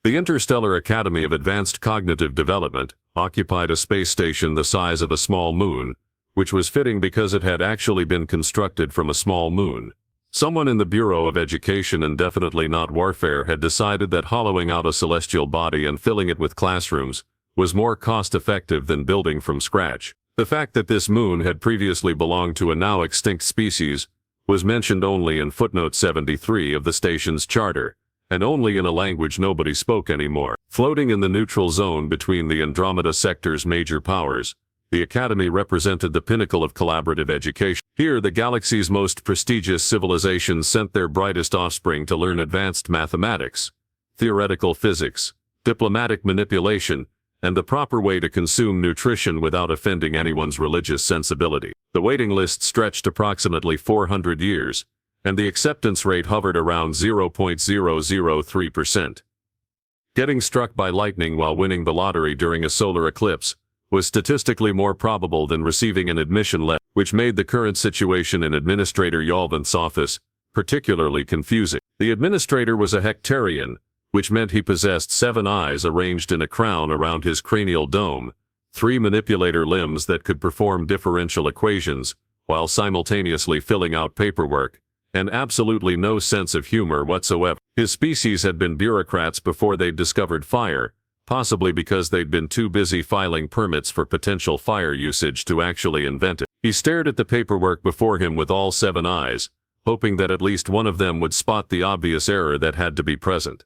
The Interstellar Academy of Advanced Cognitive Development occupied a space station the size of a small moon, which was fitting because it had actually been constructed from a small moon. Someone in the Bureau of Education and definitely not Warfare had decided that hollowing out a celestial body and filling it with classrooms was more cost-effective than building from scratch. The fact that this moon had previously belonged to a now extinct species was mentioned only in footnote 73 of the station's charter, and only in a language nobody spoke anymore. Floating in the neutral zone between the Andromeda sector's major powers, the Academy represented the pinnacle of collaborative education. Here, the galaxy's most prestigious civilizations sent their brightest offspring to learn advanced mathematics, theoretical physics, diplomatic manipulation, and the proper way to consume nutrition without offending anyone's religious sensibility. The waiting list stretched approximately 400 years, and the acceptance rate hovered around 0.003%. Getting struck by lightning while winning the lottery during a solar eclipse was statistically more probable than receiving an admission letter, which made the current situation in Administrator Yolvanth's office particularly confusing. The administrator was a Hectarian, which meant he possessed 7 eyes arranged in a crown around his cranial dome, 3 manipulator limbs that could perform differential equations while simultaneously filling out paperwork, and absolutely no sense of humor whatsoever. His species had been bureaucrats before they'd discovered fire, possibly because they'd been too busy filing permits for potential fire usage to actually invent it. He stared at the paperwork before him with all 7 eyes, hoping that at least one of them would spot the obvious error that had to be present.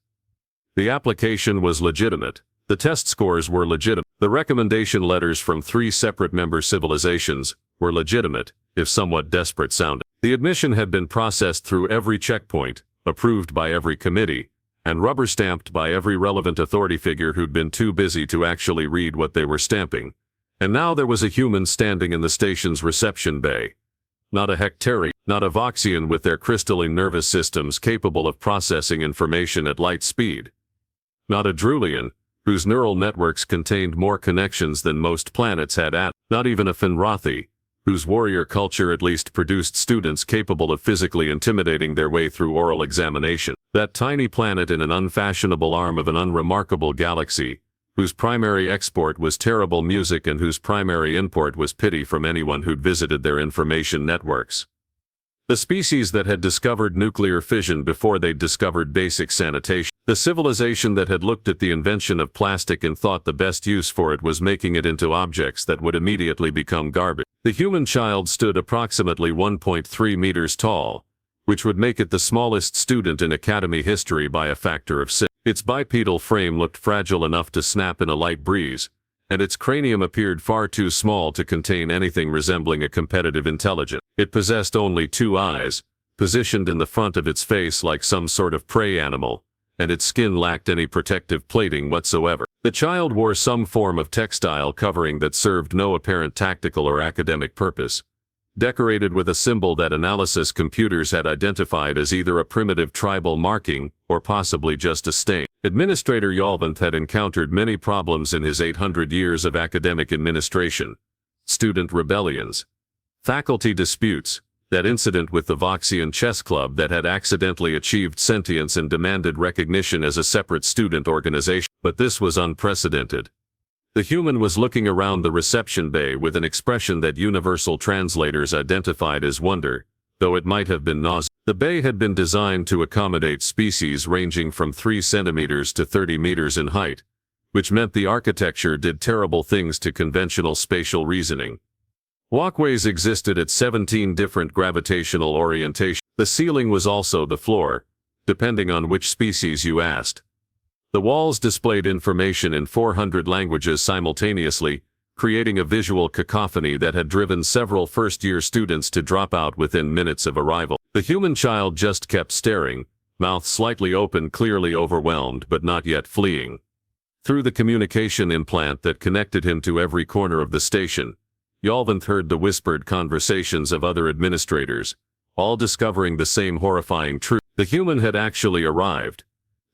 The application was legitimate. The test scores were legitimate. The recommendation letters from 3 separate member civilizations were legitimate, if somewhat desperate sounding. The admission had been processed through every checkpoint, approved by every committee, and rubber-stamped by every relevant authority figure who'd been too busy to actually read what they were stamping. And now there was a human standing in the station's reception bay. Not a Hectarian, not a Voxian with their crystalline nervous systems capable of processing information at light speed. Not a Drulian, whose neural networks contained more connections than most planets had at. Not even a Finrothi, whose warrior culture at least produced students capable of physically intimidating their way through oral examination. That tiny planet in an unfashionable arm of an unremarkable galaxy, whose primary export was terrible music and whose primary import was pity from anyone who'd visited their information networks. The species that had discovered nuclear fission before they'd discovered basic sanitation. The civilization that had looked at the invention of plastic and thought the best use for it was making it into objects that would immediately become garbage. The human child stood approximately 1.3 meters tall, which would make it the smallest student in Academy history by a factor of 6. Its bipedal frame looked fragile enough to snap in a light breeze, and its cranium appeared far too small to contain anything resembling a competitive intelligence. It possessed only 2 eyes, positioned in the front of its face like some sort of prey animal, and its skin lacked any protective plating whatsoever. The child wore some form of textile covering that served no apparent tactical or academic purpose, decorated with a symbol that analysis computers had identified as either a primitive tribal marking or possibly just a stain. Administrator Yolvanth had encountered many problems in his 800 years of academic administration: student rebellions, faculty disputes, that incident with the Voxian chess club that had accidentally achieved sentience and demanded recognition as a separate student organization. But this was unprecedented. The human was looking around the reception bay with an expression that universal translators identified as wonder, though it might have been nausea. The bay had been designed to accommodate species ranging from 3 centimeters to 30 meters in height, which meant the architecture did terrible things to conventional spatial reasoning. Walkways existed at 17 different gravitational orientations. The ceiling was also the floor, depending on which species you asked. The walls displayed information in 400 languages simultaneously, creating a visual cacophony that had driven several first-year students to drop out within minutes of arrival. The human child just kept staring, mouth slightly open, clearly overwhelmed but not yet fleeing. Through the communication implant that connected him to every corner of the station, Yolvanth heard the whispered conversations of other administrators, all discovering the same horrifying truth. The human had actually arrived.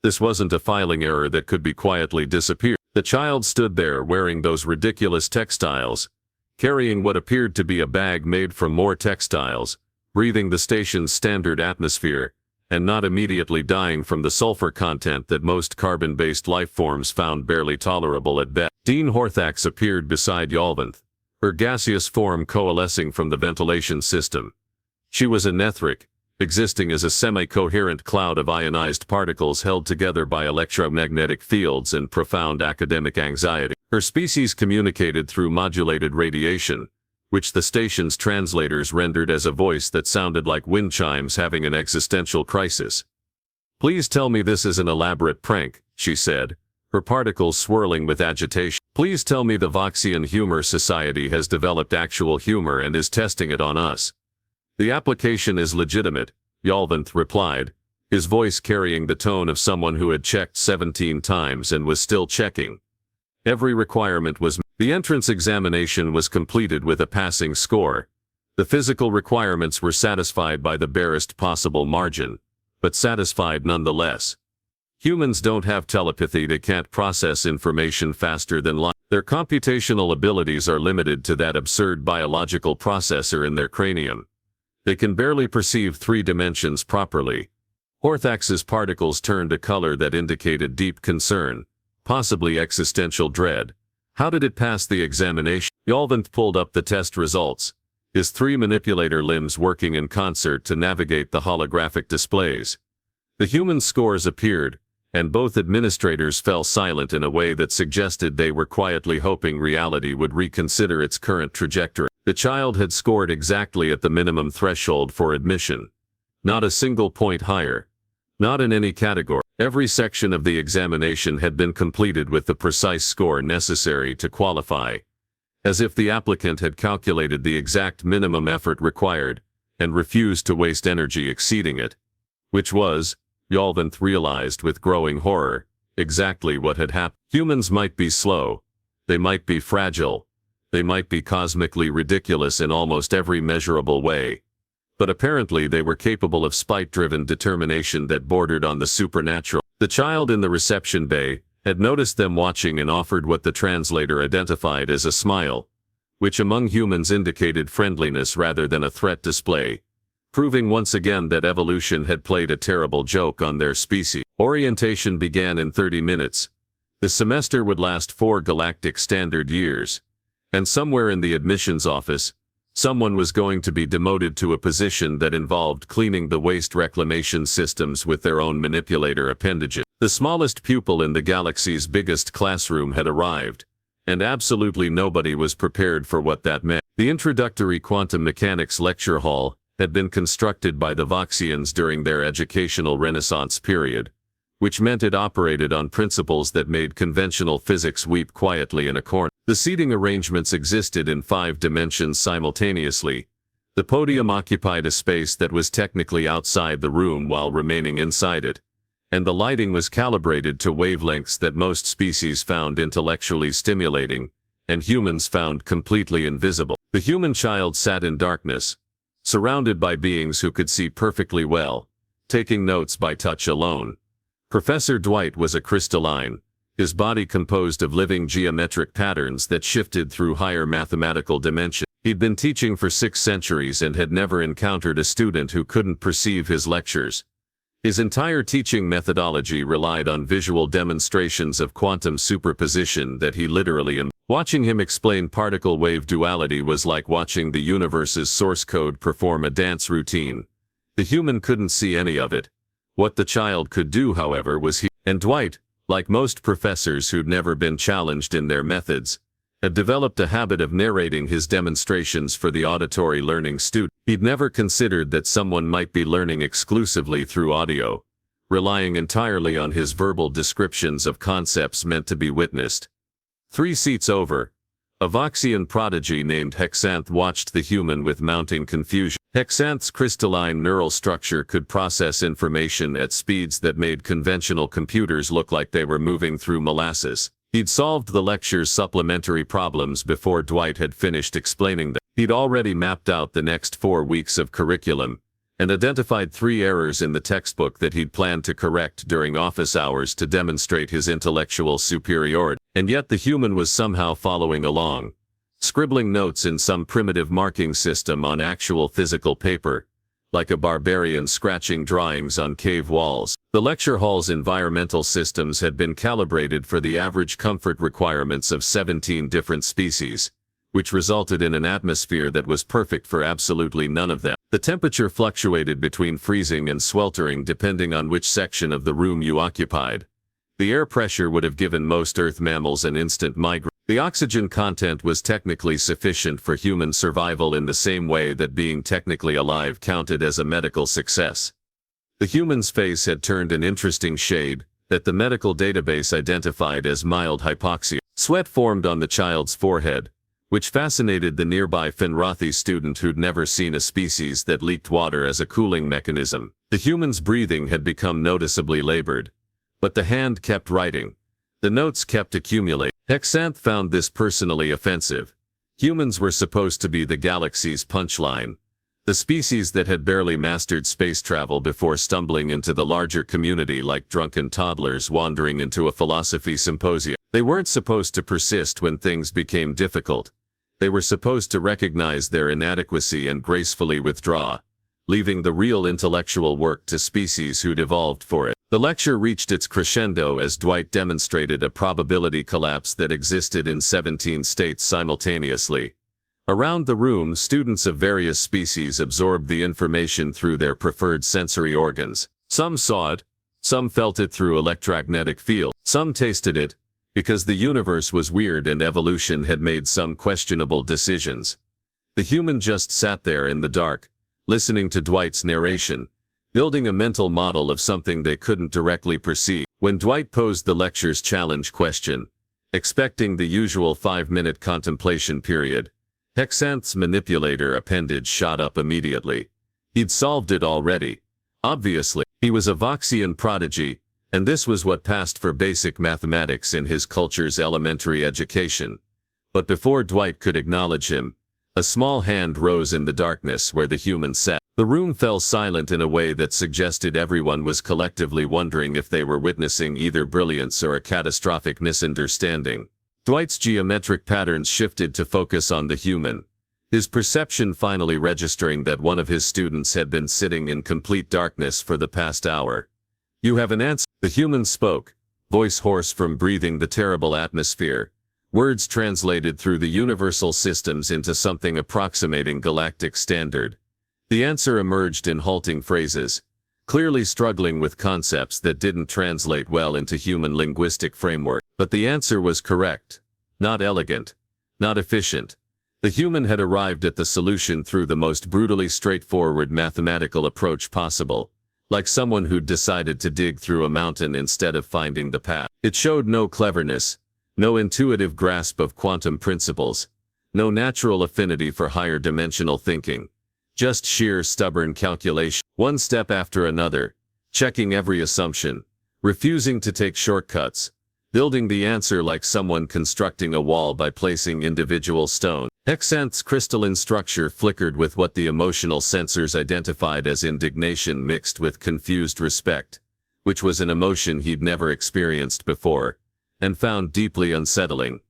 This wasn't a filing error that could be quietly disappeared. The child stood there wearing those ridiculous textiles, carrying what appeared to be a bag made from more textiles, breathing the station's standard atmosphere, and not immediately dying from the sulfur content that most carbon-based life forms found barely tolerable at best. Dean Horthax appeared beside Yolvanth, her gaseous form coalescing from the ventilation system. She was a Nethric, existing as a semi-coherent cloud of ionized particles held together by electromagnetic fields and profound academic anxiety. Her species communicated through modulated radiation, which the station's translators rendered as a voice that sounded like wind chimes having an existential crisis. "Please tell me this is an elaborate prank," she said, her particles swirling with agitation. "Please tell me the Voxian Humor Society has developed actual humor and is testing it on us." "The application is legitimate," Yolvanth replied, his voice carrying the tone of someone who had checked 17 times and was still checking. Every requirement was met. The entrance examination was completed with a passing score. The physical requirements were satisfied by the barest possible margin, but satisfied nonetheless. Humans don't have telepathy. They can't process information faster than light. Their computational abilities are limited to that absurd biological processor in their cranium. They can barely perceive 3 dimensions properly. Horthax's particles turned a color that indicated deep concern, possibly existential dread. How did it pass the examination? Yolvanth pulled up the test results, his 3 manipulator limbs working in concert to navigate the holographic displays. The human scores appeared, and both administrators fell silent in a way that suggested they were quietly hoping reality would reconsider its current trajectory. The child had scored exactly at the minimum threshold for admission. Not a single point higher. Not in any category. Every section of the examination had been completed with the precise score necessary to qualify, as if the applicant had calculated the exact minimum effort required, and refused to waste energy exceeding it. Which was, Yolvanth realized with growing horror, exactly what had happened. Humans might be slow. They might be fragile. They might be cosmically ridiculous in almost every measurable way. But apparently they were capable of spite-driven determination that bordered on the supernatural. The child in the reception bay had noticed them watching and offered what the translator identified as a smile, which among humans indicated friendliness rather than a threat display, proving once again that evolution had played a terrible joke on their species. Orientation began in 30 minutes. The semester would last 4 galactic standard years, and somewhere in the admissions office, someone was going to be demoted to a position that involved cleaning the waste reclamation systems with their own manipulator appendages. The smallest pupil in the galaxy's biggest classroom had arrived, and absolutely nobody was prepared for what that meant. The introductory quantum mechanics lecture hall had been constructed by the Voxians during their educational renaissance period, which meant it operated on principles that made conventional physics weep quietly in a corner. The seating arrangements existed in 5 dimensions simultaneously. The podium occupied a space that was technically outside the room while remaining inside it, and the lighting was calibrated to wavelengths that most species found intellectually stimulating, and humans found completely invisible. The human child sat in darkness, surrounded by beings who could see perfectly well, taking notes by touch alone. Professor Dwight was a crystalline, his body composed of living geometric patterns that shifted through higher mathematical dimensions. He'd been teaching for 6 centuries and had never encountered a student who couldn't perceive his lectures. His entire teaching methodology relied on visual demonstrations of quantum superposition that he literally embodied. Watching him explain particle-wave duality was like watching the universe's source code perform a dance routine. The human couldn't see any of it. What the child could do, however, was he. And Dwight, like most professors who'd never been challenged in their methods, had developed a habit of narrating his demonstrations for the auditory learning student. He'd never considered that someone might be learning exclusively through audio, relying entirely on his verbal descriptions of concepts meant to be witnessed. 3 seats over, a Voxian prodigy named Hexanth watched the human with mounting confusion. Hexanth's crystalline neural structure could process information at speeds that made conventional computers look like they were moving through molasses. He'd solved the lecture's supplementary problems before Dwight had finished explaining them. He'd already mapped out the next 4 weeks of curriculum, and identified 3 errors in the textbook that he'd planned to correct during office hours to demonstrate his intellectual superiority. And yet the human was somehow following along, scribbling notes in some primitive marking system on actual physical paper, like a barbarian scratching drawings on cave walls. The lecture hall's environmental systems had been calibrated for the average comfort requirements of 17 different species, which resulted in an atmosphere that was perfect for absolutely none of them. The temperature fluctuated between freezing and sweltering depending on which section of the room you occupied. The air pressure would have given most Earth mammals an instant migraine. The oxygen content was technically sufficient for human survival in the same way that being technically alive counted as a medical success. The human's face had turned an interesting shade that the medical database identified as mild hypoxia. Sweat formed on the child's forehead, which fascinated the nearby Finrothy student who'd never seen a species that leaked water as a cooling mechanism. The human's breathing had become noticeably labored, but the hand kept writing. The notes kept accumulating. Hexanth found this personally offensive. Humans were supposed to be the galaxy's punchline, the species that had barely mastered space travel before stumbling into the larger community like drunken toddlers wandering into a philosophy symposium. They weren't supposed to persist when things became difficult. They were supposed to recognize their inadequacy and gracefully withdraw, leaving the real intellectual work to species who'd evolved for it. The lecture reached its crescendo as Dwight demonstrated a probability collapse that existed in 17 states simultaneously. Around the room, students of various species absorbed the information through their preferred sensory organs. Some saw it, some felt it through electromagnetic fields, some tasted it, because the universe was weird and evolution had made some questionable decisions. The human just sat there in the dark, listening to Dwight's narration, building a mental model of something they couldn't directly perceive. When Dwight posed the lecture's challenge question, expecting the usual 5-minute contemplation period, Hexanth's manipulator appendage shot up immediately. He'd solved it already. Obviously, he was a Voxian prodigy, and this was what passed for basic mathematics in his culture's elementary education. But before Dwight could acknowledge him, a small hand rose in the darkness where the human sat. The room fell silent in a way that suggested everyone was collectively wondering if they were witnessing either brilliance or a catastrophic misunderstanding. Dwight's geometric patterns shifted to focus on the human, his perception finally registering that one of his students had been sitting in complete darkness for the past hour. "You have an answer?" The human spoke, voice hoarse from breathing the terrible atmosphere, words translated through the universal systems into something approximating galactic standard. The answer emerged in halting phrases, clearly struggling with concepts that didn't translate well into human linguistic framework. But the answer was correct. Not elegant. Not efficient. The human had arrived at the solution through the most brutally straightforward mathematical approach possible, like someone who'd decided to dig through a mountain instead of finding the path. It showed no cleverness, no intuitive grasp of quantum principles, no natural affinity for higher dimensional thinking. Just sheer stubborn calculation, one step after another, checking every assumption, refusing to take shortcuts, building the answer like someone constructing a wall by placing individual stones. Hexanth's crystalline structure flickered with what the emotional sensors identified as indignation mixed with confused respect, which was an emotion he'd never experienced before, and found deeply unsettling.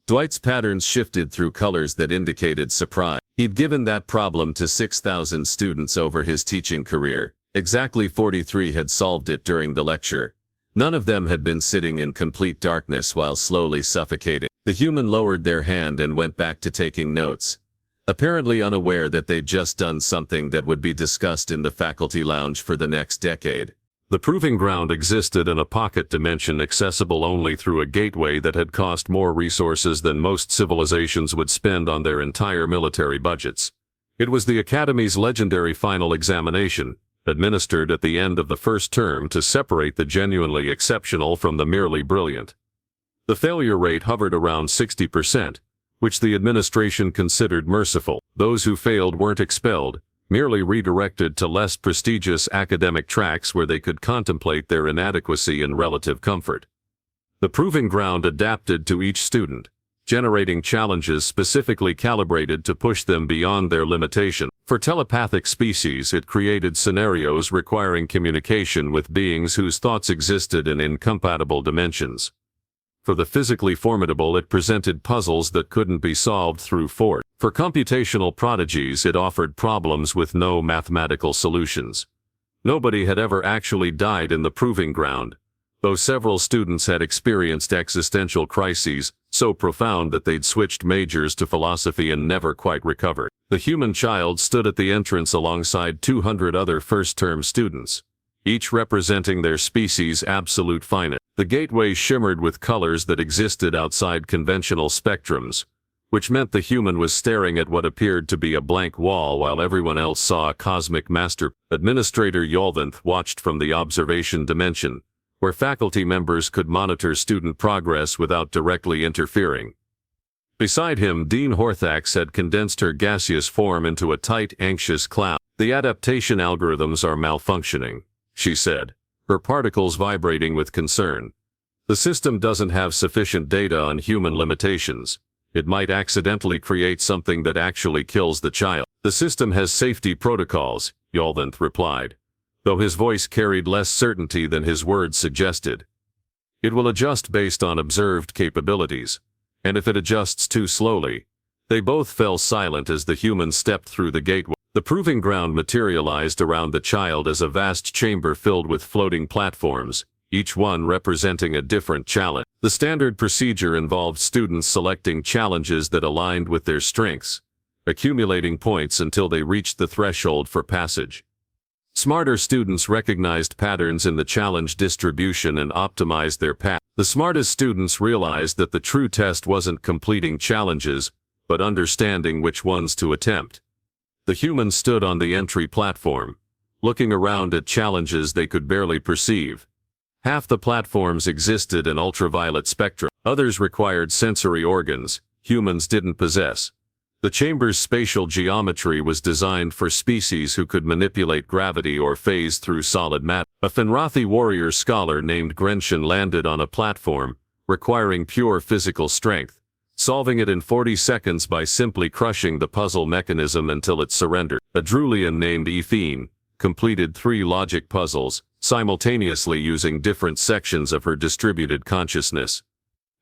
Dwight's patterns shifted through colors that indicated surprise. He'd given that problem to 6,000 students over his teaching career. Exactly 43 had solved it during the lecture. None of them had been sitting in complete darkness while slowly suffocating. The human lowered their hand and went back to taking notes, apparently unaware that they'd just done something that would be discussed in the faculty lounge for the next decade. The proving ground existed in a pocket dimension accessible only through a gateway that had cost more resources than most civilizations would spend on their entire military budgets. It was the Academy's legendary final examination, administered at the end of the first term to separate the genuinely exceptional from the merely brilliant. The failure rate hovered around 60%, which the administration considered merciful. Those who failed weren't expelled, merely redirected to less prestigious academic tracks where they could contemplate their inadequacy in relative comfort. The proving ground adapted to each student, generating challenges specifically calibrated to push them beyond their limitation. For telepathic species, it created scenarios requiring communication with beings whose thoughts existed in incompatible dimensions. For the physically formidable, it presented puzzles that couldn't be solved through force. For computational prodigies, it offered problems with no mathematical solutions. Nobody had ever actually died in the proving ground, though several students had experienced existential crises so profound that they'd switched majors to philosophy and never quite recovered. The human child stood at the entrance alongside 200 other first-term students, each representing their species' absolute finest. The gateway shimmered with colors that existed outside conventional spectrums, which meant the human was staring at what appeared to be a blank wall while everyone else saw a cosmic master. Administrator Yolvanth watched from the observation dimension, where faculty members could monitor student progress without directly interfering. Beside him, Dean Horthax had condensed her gaseous form into a tight, anxious cloud. "The adaptation algorithms are malfunctioning," she said, her particles vibrating with concern. "The system doesn't have sufficient data on human limitations. It might accidentally create something that actually kills the child." "The system has safety protocols," Yolvanth replied, though his voice carried less certainty than his words suggested. "It will adjust based on observed capabilities, and if it adjusts too slowly." They both fell silent as the human stepped through the gateway. The proving ground materialized around the child as a vast chamber filled with floating platforms, each one representing a different challenge. The standard procedure involved students selecting challenges that aligned with their strengths, accumulating points until they reached the threshold for passage. Smarter students recognized patterns in the challenge distribution and optimized their path. The smartest students realized that the true test wasn't completing challenges, but understanding which ones to attempt. The humans stood on the entry platform, looking around at challenges they could barely perceive. Half the platforms existed in ultraviolet spectrum. Others required sensory organs humans didn't possess. The chamber's spatial geometry was designed for species who could manipulate gravity or phase through solid matter. A Fenrathi warrior scholar named Grenchen landed on a platform, requiring pure physical strength, solving it in 40 seconds by simply crushing the puzzle mechanism until it surrendered. A Drulian named Ethene completed 3 logic puzzles, simultaneously using different sections of her distributed consciousness.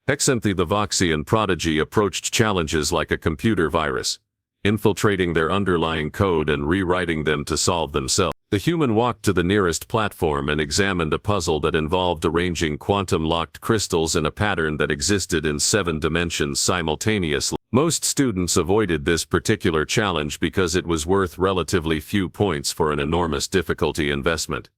Hexanthi the Voxian prodigy approached challenges like a computer virus, infiltrating their underlying code and rewriting them to solve themselves. The human walked to the nearest platform and examined a puzzle that involved arranging quantum-locked crystals in a pattern that existed in 7 dimensions simultaneously. Most students avoided this particular challenge because it was worth relatively few points for an enormous difficulty investment.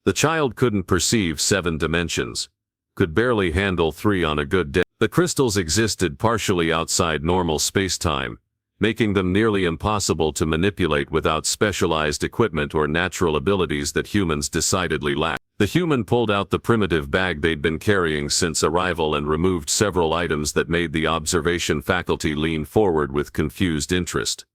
The child couldn't perceive 7 dimensions, could barely handle 3 on a good day. The crystals existed partially outside normal space-time, making them nearly impossible to manipulate without specialized equipment or natural abilities that humans decidedly lack. The human pulled out the primitive bag they'd been carrying since arrival and removed several items that made the observation faculty lean forward with confused interest.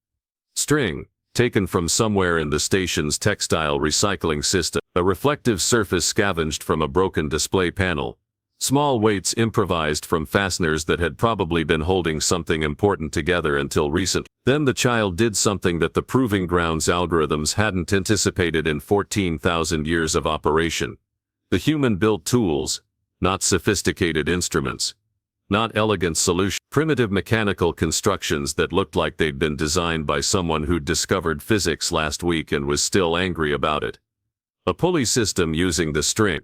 String, taken from somewhere in the station's textile recycling system. A reflective surface scavenged from a broken display panel. Small weights improvised from fasteners that had probably been holding something important together until recent. Then the child did something that the Proving Grounds algorithms hadn't anticipated in 14,000 years of operation. The human built tools, not sophisticated instruments, not elegant solutions, primitive mechanical constructions that looked like they'd been designed by someone who'd discovered physics last week and was still angry about it. A pulley system using the string.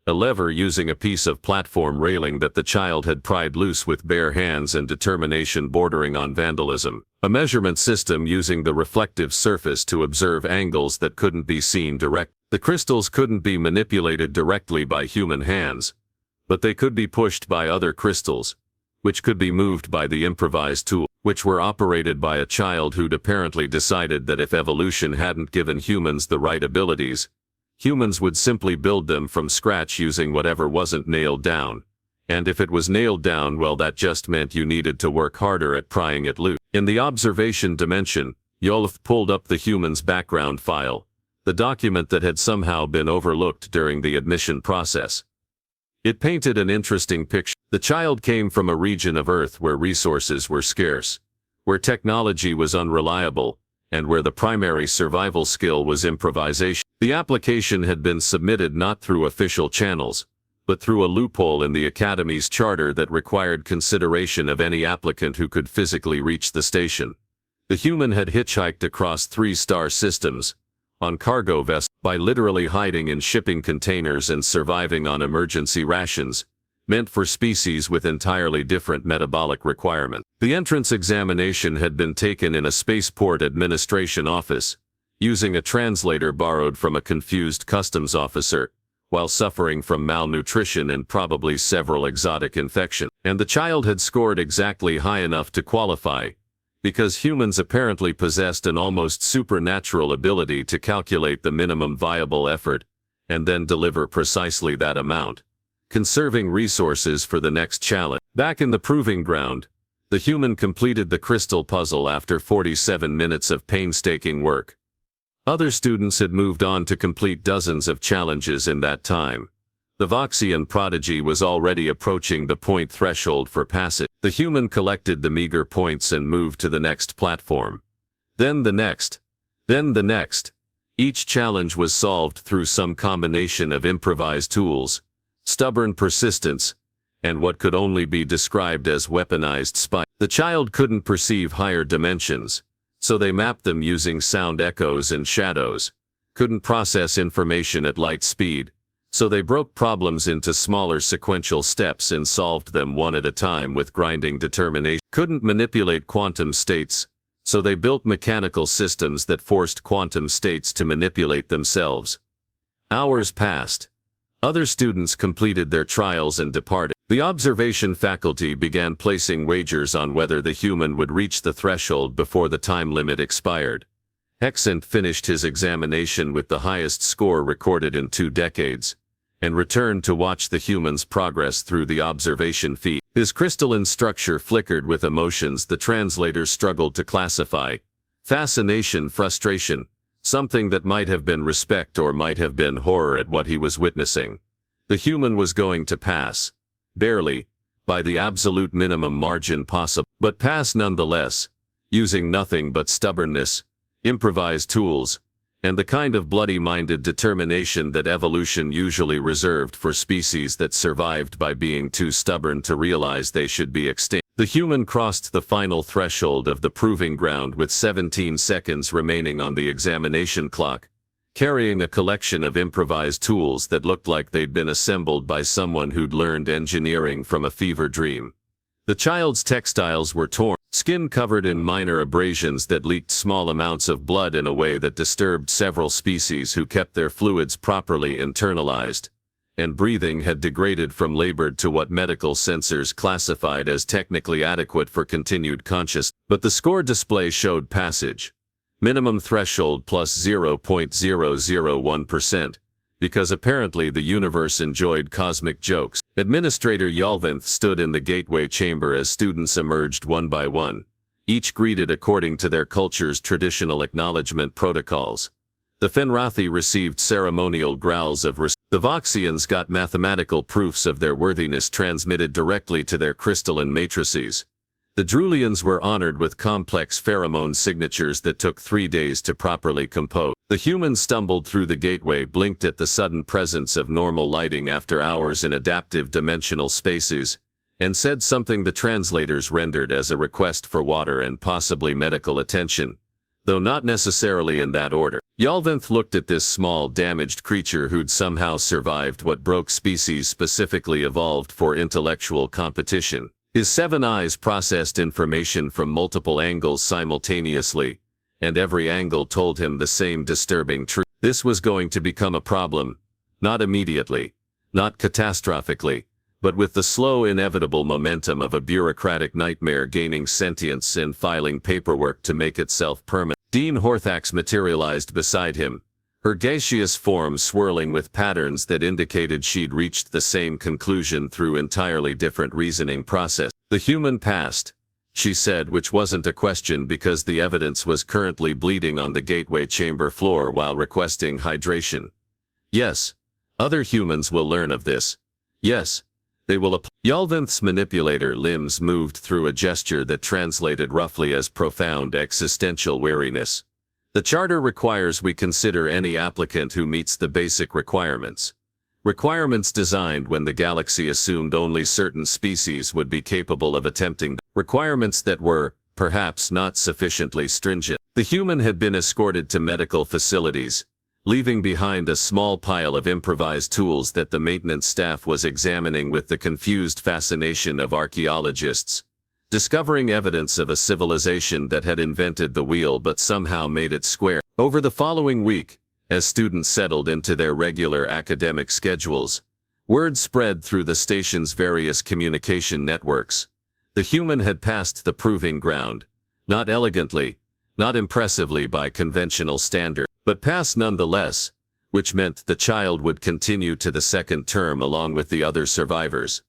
A lever using a piece of platform railing that the child had pried loose with bare hands and determination bordering on vandalism. A measurement system using the reflective surface to observe angles that couldn't be seen direct. The crystals couldn't be manipulated directly by human hands, but they could be pushed by other crystals, which could be moved by the improvised tool, which were operated by a child who'd apparently decided that if evolution hadn't given humans the right abilities, humans would simply build them from scratch using whatever wasn't nailed down. And if it was nailed down, well, that just meant you needed to work harder at prying it loose. In the observation dimension, Yolf pulled up the human's background file, the document that had somehow been overlooked during the admission process. It painted an interesting picture. The child came from a region of Earth where resources were scarce, where technology was unreliable, and where the primary survival skill was improvisation. The application had been submitted not through official channels, but through a loophole in the Academy's charter that required consideration of any applicant who could physically reach the station. The human had hitchhiked across 3-star systems, on cargo vessels, by literally hiding in shipping containers and surviving on emergency rations, meant for species with entirely different metabolic requirements. The entrance examination had been taken in a spaceport administration office, using a translator borrowed from a confused customs officer, while suffering from malnutrition and probably several exotic infections. And the child had scored exactly high enough to qualify, because humans apparently possessed an almost supernatural ability to calculate the minimum viable effort, and then deliver precisely that amount, conserving resources for the next challenge. Back in the proving ground, the human completed the crystal puzzle after 47 minutes of painstaking work. Other students had moved on to complete dozens of challenges in that time. The Voxian prodigy was already approaching the point threshold for passage. The human collected the meager points and moved to the next platform. Then the next. Then the next. Each challenge was solved through some combination of improvised tools, stubborn persistence, and what could only be described as weaponized spite. The child couldn't perceive higher dimensions, so they mapped them using sound echoes and shadows. Couldn't process information at light speed, so they broke problems into smaller sequential steps and solved them one at a time with grinding determination. Couldn't manipulate quantum states, so they built mechanical systems that forced quantum states to manipulate themselves. Hours passed. Other students completed their trials and departed. The observation faculty began placing wagers on whether the human would reach the threshold before the time limit expired. Hexant finished his examination with the highest score recorded in 2 decades, and returned to watch the human's progress through the observation feed. His crystalline structure flickered with emotions the translator struggled to classify: fascination, frustration, something that might have been respect or might have been horror at what he was witnessing. The human was going to pass. Barely, by the absolute minimum margin possible, but pass nonetheless, using nothing but stubbornness, improvised tools, and the kind of bloody-minded determination that evolution usually reserved for species that survived by being too stubborn to realize they should be extinct. The human crossed the final threshold of the proving ground with 17 seconds remaining on the examination clock, carrying a collection of improvised tools that looked like they'd been assembled by someone who'd learned engineering from a fever dream. The child's textiles were torn, skin covered in minor abrasions that leaked small amounts of blood in a way that disturbed several species who kept their fluids properly internalized, and breathing had degraded from labored to what medical censors classified as technically adequate for continued consciousness. But the score display showed passage. Minimum threshold plus 0.001%, because apparently the universe enjoyed cosmic jokes. Administrator Yalvinth stood in the gateway chamber as students emerged one by one, each greeted according to their culture's traditional acknowledgement protocols. The Fenrathi received ceremonial growls of respect. The Voxians got mathematical proofs of their worthiness transmitted directly to their crystalline matrices. The Drulians were honored with complex pheromone signatures that took 3 days to properly compose. The humans stumbled through the gateway, blinked at the sudden presence of normal lighting after hours in adaptive dimensional spaces, and said something the translators rendered as a request for water and possibly medical attention, though not necessarily in that order. Yalvinth looked at this small, damaged creature who'd somehow survived what broke species specifically evolved for intellectual competition. His 7 eyes processed information from multiple angles simultaneously, and every angle told him the same disturbing truth. This was going to become a problem, not immediately, not catastrophically, but with the slow, inevitable momentum of a bureaucratic nightmare gaining sentience and filing paperwork to make itself permanent. Dean Horthax materialized beside him, her gaseous form swirling with patterns that indicated she'd reached the same conclusion through entirely different reasoning process. The human passed, she said, which wasn't a question because the evidence was currently bleeding on the gateway chamber floor while requesting hydration. Yes, other humans will learn of this. Yes, they will. Yalvinth's manipulator limbs moved through a gesture that translated roughly as profound existential weariness. The charter requires we consider any applicant who meets the basic requirements. Requirements designed when the galaxy assumed only certain species would be capable of attempting. Requirements that were, perhaps not sufficiently stringent. The human had been escorted to medical facilities, leaving behind a small pile of improvised tools that the maintenance staff was examining with the confused fascination of archaeologists, discovering evidence of a civilization that had invented the wheel but somehow made it square. Over the following week, as students settled into their regular academic schedules, word spread through the station's various communication networks. The human had passed the proving ground, not elegantly, not impressively by conventional standards, but passed nonetheless, which meant the child would continue to the second term along with the other survivors.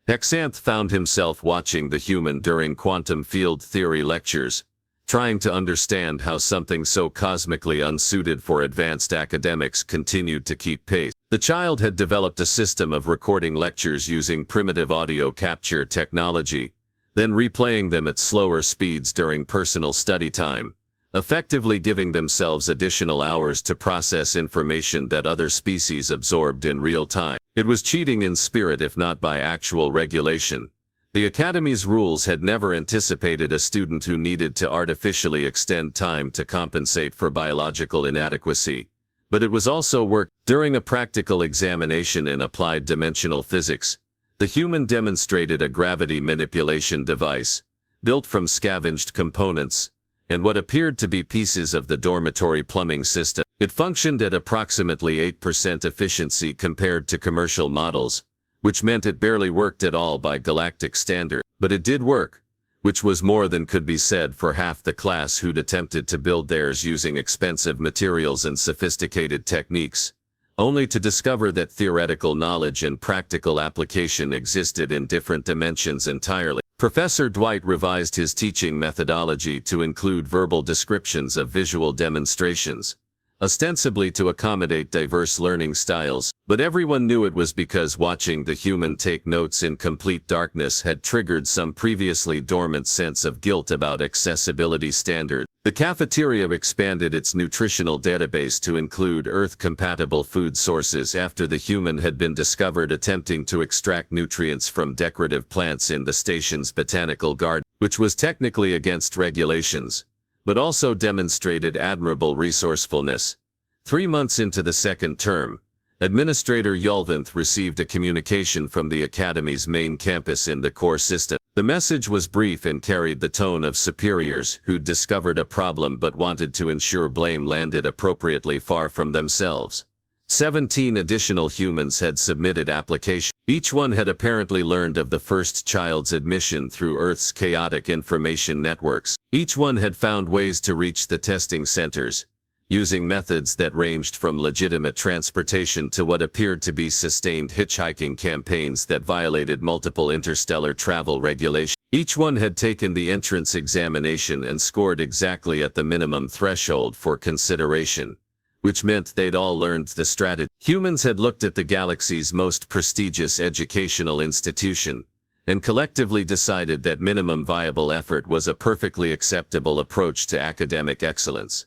Hexanth found himself watching the human during quantum field theory lectures, trying to understand how something so cosmically unsuited for advanced academics continued to keep pace. The child had developed a system of recording lectures using primitive audio capture technology, then replaying them at slower speeds during personal study time, effectively giving themselves additional hours to process information that other species absorbed in real time. It was cheating in spirit if not by actual regulation. The Academy's rules had never anticipated a student who needed to artificially extend time to compensate for biological inadequacy. But it was also work. During a practical examination in applied dimensional physics, the human demonstrated a gravity manipulation device, built from scavenged components, and what appeared to be pieces of the dormitory plumbing system. It functioned at approximately 8% efficiency compared to commercial models, which meant it barely worked at all by Galactic standards. But it did work, which was more than could be said for half the class who'd attempted to build theirs using expensive materials and sophisticated techniques, only to discover that theoretical knowledge and practical application existed in different dimensions entirely. Professor Dwight revised his teaching methodology to include verbal descriptions of visual demonstrations, ostensibly to accommodate diverse learning styles, but everyone knew it was because watching the human take notes in complete darkness had triggered some previously dormant sense of guilt about accessibility standards. The cafeteria expanded its nutritional database to include Earth-compatible food sources after the human had been discovered attempting to extract nutrients from decorative plants in the station's botanical garden, which was technically against regulations, but also demonstrated admirable resourcefulness. 3 months into the second term, Administrator Yolvanth received a communication from the Academy's main campus in the core system. The message was brief and carried the tone of superiors who'd discovered a problem but wanted to ensure blame landed appropriately far from themselves. 17 additional humans had submitted applications. Each one had apparently learned of the first child's admission through Earth's chaotic information networks. Each one had found ways to reach the testing centers, using methods that ranged from legitimate transportation to what appeared to be sustained hitchhiking campaigns that violated multiple interstellar travel regulations. Each one had taken the entrance examination and scored exactly at the minimum threshold for consideration, which meant they'd all learned the strategy. Humans had looked at the galaxy's most prestigious educational institution, and collectively decided that minimum viable effort was a perfectly acceptable approach to academic excellence.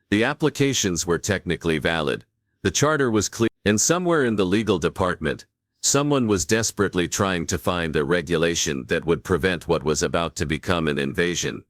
The applications were technically valid, the charter was clear, and somewhere in the legal department, someone was desperately trying to find a regulation that would prevent what was about to become an invasion.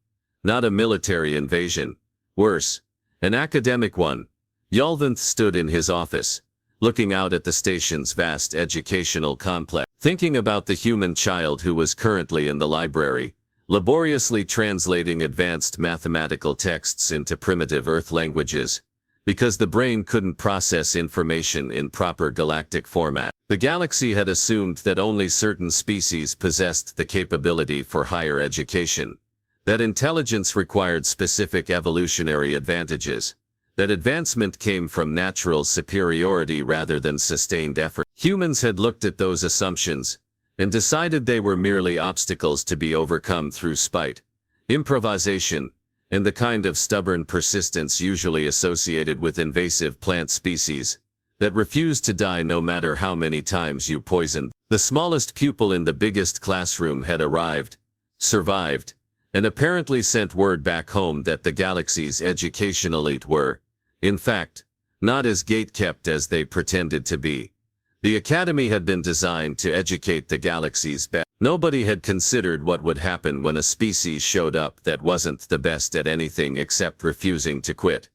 Not a military invasion. Worse, an academic one. Yolvanth stood in his office, looking out at the station's vast educational complex, thinking about the human child who was currently in the library, laboriously translating advanced mathematical texts into primitive Earth languages, because the brain couldn't process information in proper galactic format. The galaxy had assumed that only certain species possessed the capability for higher education, that intelligence required specific evolutionary advantages, that advancement came from natural superiority rather than sustained effort. Humans had looked at those assumptions and decided they were merely obstacles to be overcome through spite, improvisation, and the kind of stubborn persistence usually associated with invasive plant species that refuse to die no matter how many times you poison. The smallest pupil in the biggest classroom had arrived, survived, and apparently sent word back home that the galaxy's education elite were, in fact, not as gate-kept as they pretended to be. The Academy had been designed to educate the galaxy's best. Nobody had considered what would happen when a species showed up that wasn't the best at anything except refusing to quit.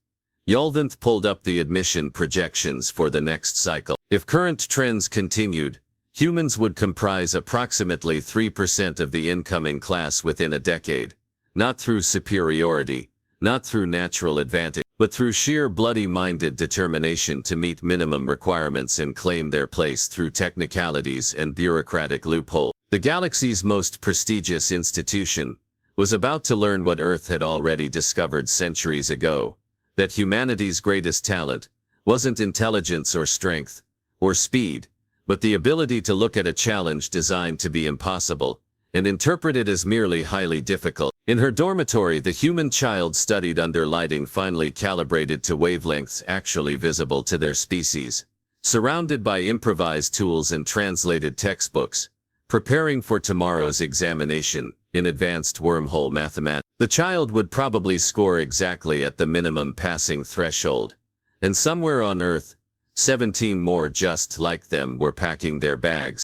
Yolvanth pulled up the admission projections for the next cycle. If current trends continued, humans would comprise approximately 3% of the incoming class within a decade, not through superiority, not through natural advantage, but through sheer bloody-minded determination to meet minimum requirements and claim their place through technicalities and bureaucratic loopholes. The galaxy's most prestigious institution was about to learn what Earth had already discovered centuries ago, that humanity's greatest talent wasn't intelligence or strength, or speed, but the ability to look at a challenge designed to be impossible, and interpret it as merely highly difficult. In her dormitory, the human child studied under lighting finely calibrated to wavelengths actually visible to their species, surrounded by improvised tools and translated textbooks, preparing for tomorrow's examination in advanced wormhole mathematics. The child would probably score exactly at the minimum passing threshold, and somewhere on Earth, 17 more just like them were packing their bags.